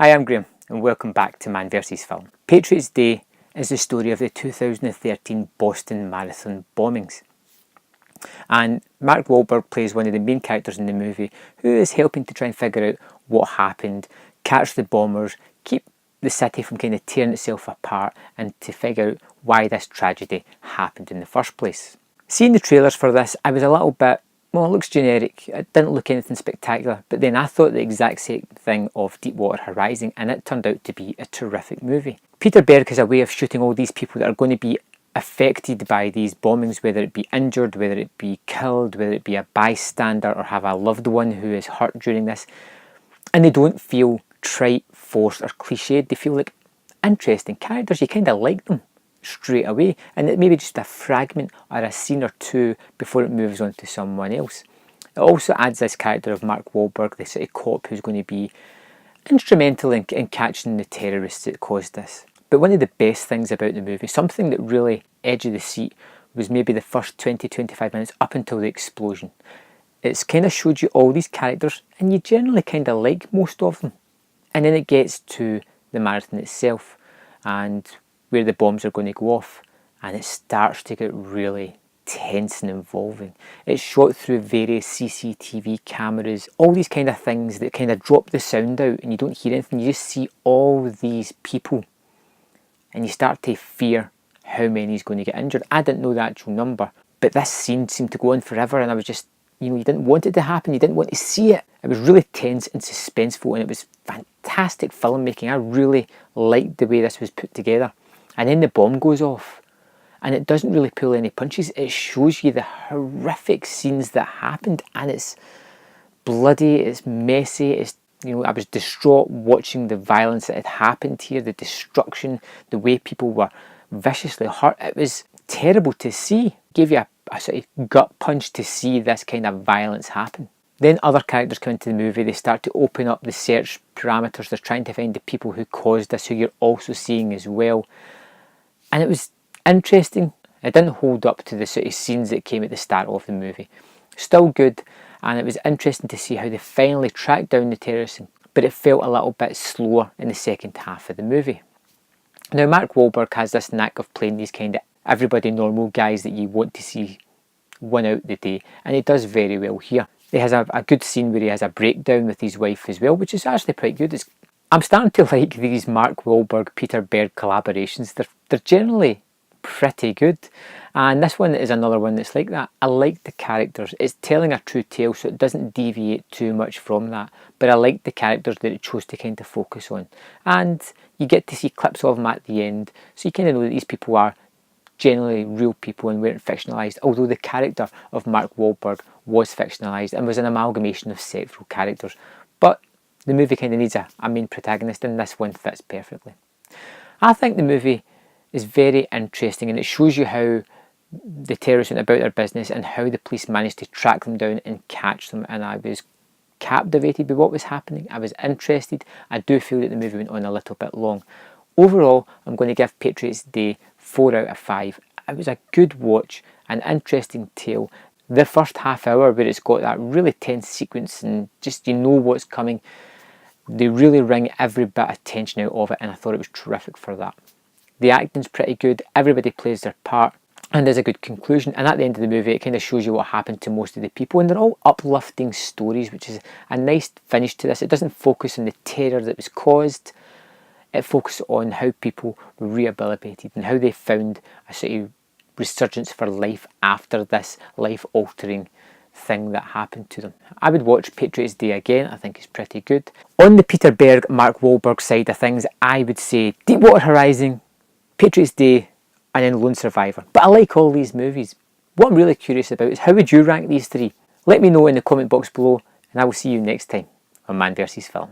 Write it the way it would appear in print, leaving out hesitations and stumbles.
Hi, I'm Graham and welcome back to Man vs Film. Patriots Day is the story of the 2013 Boston Marathon bombings. And Mark Wahlberg plays one of the main characters in the movie who is helping to try and figure out what happened, catch the bombers, keep the city from kind of tearing itself apart and to figure out why this tragedy happened in the first place. Seeing the trailers for this, I was a little bit, well, it looks generic, it didn't look anything spectacular, but then I thought the exact same thing of Deepwater Horizon and it turned out to be a terrific movie. Peter Berg has a way of shooting all these people that are going to be affected by these bombings, whether it be injured, whether it be killed, whether it be a bystander or have a loved one who is hurt during this. And they don't feel trite, forced or cliched, they feel like interesting characters, you kind of like them straight away, and it may be just a fragment or a scene or two before it moves on to someone else. It also adds this character of Mark Wahlberg, the sort of cop who's going to be instrumental in catching the terrorists that caused this. But one of the best things about the movie, something that really edge of the seat, was maybe the first 20-25 minutes up until the explosion. It's kind of showed you all these characters and you generally kind of like most of them. And then it gets to the marathon itself and where the bombs are going to go off, and it starts to get really tense and involving. It's shot through various CCTV cameras, all these kind of things that kind of drop the sound out and you don't hear anything, you just see all these people and you start to fear how many is going to get injured. I didn't know the actual number, but this scene seemed to go on forever and I was just, you didn't want it to happen, you didn't want to see it. It was really tense and suspenseful and it was fantastic filmmaking. I really liked the way this was put together. And then the bomb goes off and it doesn't really pull any punches. It shows you the horrific scenes that happened and it's bloody, it's messy, it's, I was distraught watching the violence that had happened here, the destruction, the way people were viciously hurt. It was terrible to see. It gave you a sort of gut punch to see this kind of violence happen. Then other characters come into the movie, they start to open up the search parameters, they're trying to find the people who caused this, who you're also seeing as well. And it was interesting. It didn't hold up to the sort of scenes that came at the start of the movie. Still good, and it was interesting to see how they finally tracked down the terrorists, but it felt a little bit slower in the second half of the movie. Now Mark Wahlberg has this knack of playing these kind of everybody normal guys that you want to see win out the day, and he does very well here. He has a good scene where he has a breakdown with his wife as well, which is actually quite good. I'm starting to like these Mark Wahlberg, Peter Berg collaborations. They're generally pretty good. And this one is another one that's like that. I like the characters. It's telling a true tale, so it doesn't deviate too much from that. But I like the characters that it chose to kind of focus on. And you get to see clips of them at the end, so you kind of know that these people are generally real people and weren't fictionalised, although the character of Mark Wahlberg was fictionalised and was an amalgamation of several characters. But the movie kind of needs a main protagonist and this one fits perfectly. I think the movie is very interesting and it shows you how the terrorists went about their business and how the police managed to track them down and catch them, and I was captivated by what was happening. I was interested. I do feel that the movie went on a little bit long. Overall, I'm going to give Patriots Day 4 out of 5. It was a good watch, an interesting tale. The first half hour where it's got that really tense sequence and just you know what's coming, they really wring every bit of tension out of it and I thought it was terrific for that. The acting's pretty good, everybody plays their part and there's a good conclusion, and at the end of the movie it kind of shows you what happened to most of the people and they're all uplifting stories, which is a nice finish to this. It doesn't focus on the terror that was caused, it focuses on how people were rehabilitated and how they found a sort of resurgence for life after this life-altering thing that happened to them. I would watch Patriots Day again. I think it's pretty good. On the Peter Berg, Mark Wahlberg side of things, I would say Deepwater Horizon, Patriots Day and then Lone Survivor. But I like all these movies. What I'm really curious about is how would you rank these three? Let me know in the comment box below and I will see you next time on Man vs Film.